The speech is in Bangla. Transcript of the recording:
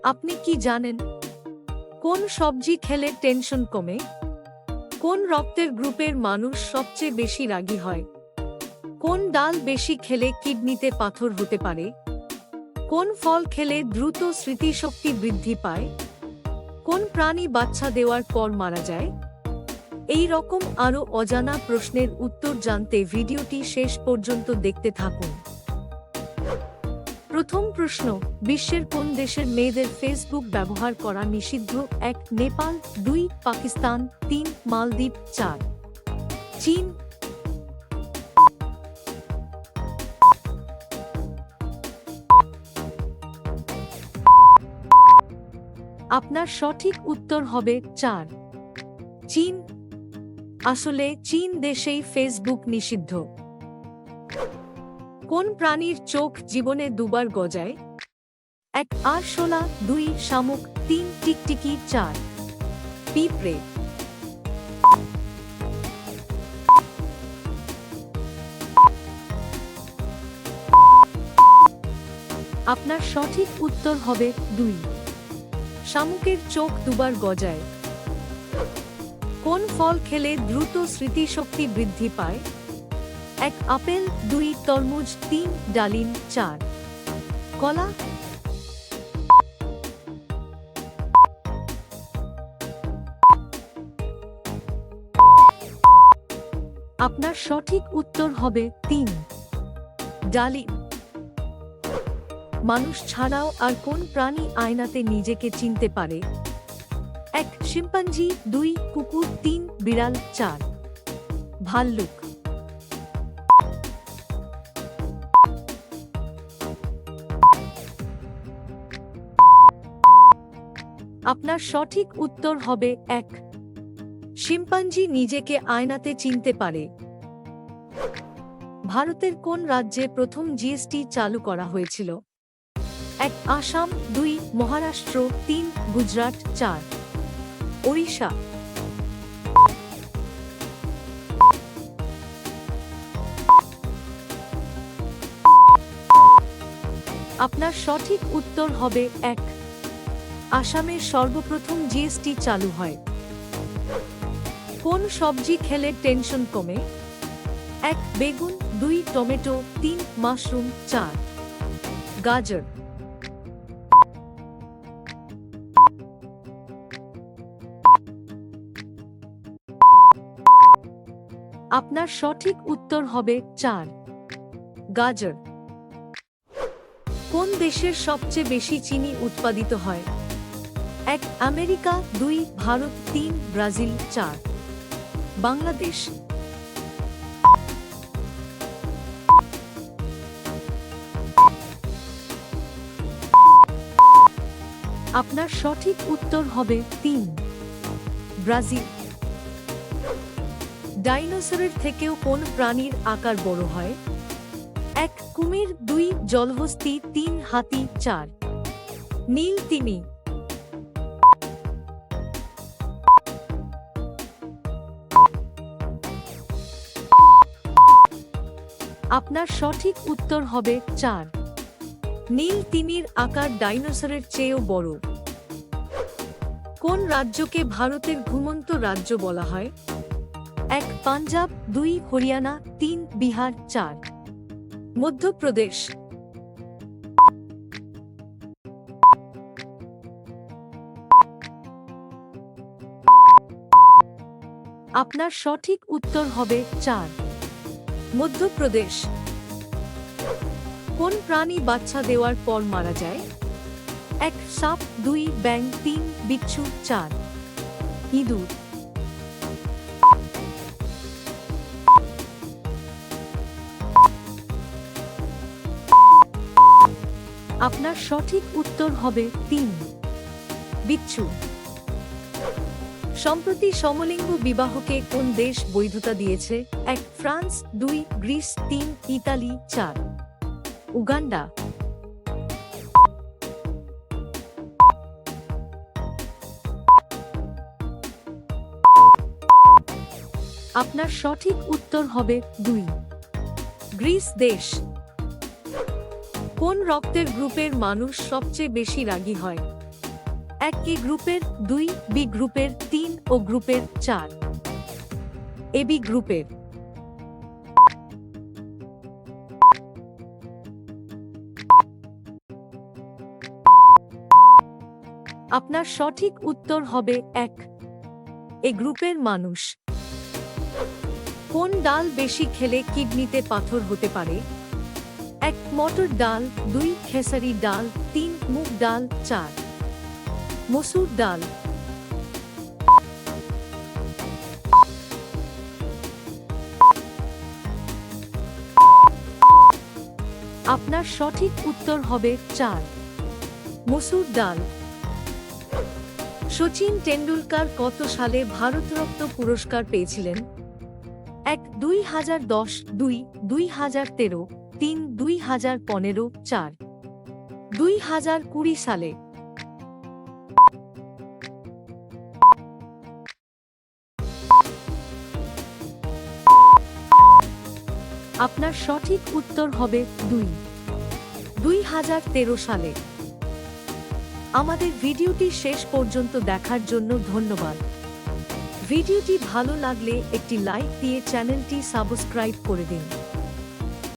আপনি কি জানেন কোন সবজি খেলে টেনশন কমে? কোন রক্তের গ্রুপের মানুষ সবচেয়ে বেশি রাগী হয়? কোন ডাল বেশি খেলে কিডনিতে পাথর হতে পারে? কোন ফল খেলে দ্রুত স্মৃতিশক্তি বৃদ্ধি পায়? কোন প্রাণী বাচ্চা দেওয়ার পর মারা যায়? এই রকম আরও অজানা প্রশ্নের উত্তর জানতে ভিডিওটি শেষ পর্যন্ত দেখতে থাকুন। প্রথম প্রশ্ন, বিশ্বের কোন দেশের মেয়েদের ফেসবুক ব্যবহার করা নিষিদ্ধ? ১. নেপাল, ২. পাকিস্তান, ৩. মালদ্বীপ, ৪. চীন। আপনার সঠিক উত্তর হবে ৪. চীন। আসলে চীন দেশেই ফেসবুক নিষিদ্ধ। কোন প্রাণীর চোখ জীবনে দুবার গজায়? ১. আরশোলা, ২. শামুক, ৩. টিকটিকি, ৪. পিঁপড়ে। আপনার সঠিক উত্তর হবে ২. শামুকের চোখ দুবার গজায়। কোন ফল খেলে দ্রুত স্মৃতিশক্তি বৃদ্ধি পায়? ১. আপেল, ২. তরমুজ, ৩. ডালিম, ৪. কলা। আপনার সঠিক উত্তর হবে ৩. ডালিম। মানুষ ছাড়াও আর কোন প্রাণী আয়নাতে নিজেকে চিনতে পারে? ১. শিম্পাঞ্জি, ২. কুকুর, ৩. বিড়াল, ৪. ভাল্লুক। আপনার সঠিক উত্তর হবে ১. শিম্পাঞ্জি নিজেকে আয়নাতে চিনতে পারে। ভারতের কোন রাজ্যে প্রথম জিএসটি চালু করা হয়েছিল? ১. আসাম, ২. মহারাষ্ট্র, ৩. গুজরাট, ৪. ওড়িশা। আপনার সঠিক উত্তর হবে ১. আসামে সর্বপ্রথম জিএসটি চালু হয়। কোন সবজি খেলে টেনশন কমে? ১. বেগুন, ২. টমেটো, ৩. মাশরুম, ৪. গাজর। আপনার সঠিক উত্তর হবে ৪. গাজর। কোন দেশের সবচেয়ে বেশি চিনি উৎপাদিত হয়? ১. আমেরিকা, ২. ভারত, ৩. ব্রাজিল, ৪. বাংলাদেশ। আপনার সঠিক উত্তর হবে ৩. ব্রাজিল। ডাইনোসরের থেকেও কোন প্রাণীর আকার বড় হয়? ১. কুমির, ২. জলহস্তী, ৩. হাতি, ৪. নীল তিমি। আপনার সঠিক উত্তর হবে ৪. নীল তিমির আকার ডাইনোসরের চেয়েও বড়। কোন রাজ্যকে ভারতের ঘুমন্ত রাজ্য বলা হয়? ১. পাঞ্জাব, ২. হরিয়ানা, ৩. বিহার, ৪. মধ্যপ্রদেশ। আপনার সঠিক উত্তর হবে ৪. মধ্যপ্রদেশ। কোন প্রাণী বাচ্চা দেওয়ার পর মারা যায়? ১. সাপ, ২. ব্যাঙ, ৩. বিচ্ছু, ৪. ইঁদুর। আপনার সঠিক উত্তর হবে ৩. বিচ্ছু। সম্প্রতি সমলিঙ্গ বিবাহকে কোন দেশ বৈধতা দিয়েছে? ১. ফ্রান্স, ২. গ্রিস, ৩. ইতালি, ৪. উগান্ডা। আপনার সঠিক উত্তর হবে ২. গ্রিস দেশ। কোন রক্তের গ্রুপের মানুষ সবচেয়ে বেশি রাগী হয়? এক এ গ্রুপের 2, বি গ্রুপের 3 ও গ্রুপের 4। এবি গ্রুপের। আপনার সঠিক উত্তর হবে 1 এ গ্রুপের মানুষ। কোন ডাল বেশি খেলে কিডনিতে পাথর হতে পারে? 1 মটর ডাল, 2 খেসারি ডাল, 3 মুগ ডাল, 4 মসুর ডাল। আপনার সঠিক উত্তর হবে 4 মসুর ডাল। সচিন টেন্ডুলকার কত সালে ভারতরত্ন পুরস্কার পেয়েছিলেন? 1 2010, 2 2013, 3 2015, 4 2020 সালে। আপনার সঠিক উত্তর হবে 2 2013 সালে। আমাদের ভিডিওটি শেষ পর্যন্ত দেখার জন্য ধন্যবাদ। ভিডিওটি ভালো লাগলে একটি লাইক দিয়ে চ্যানেলটি সাবস্ক্রাইব করে দিন।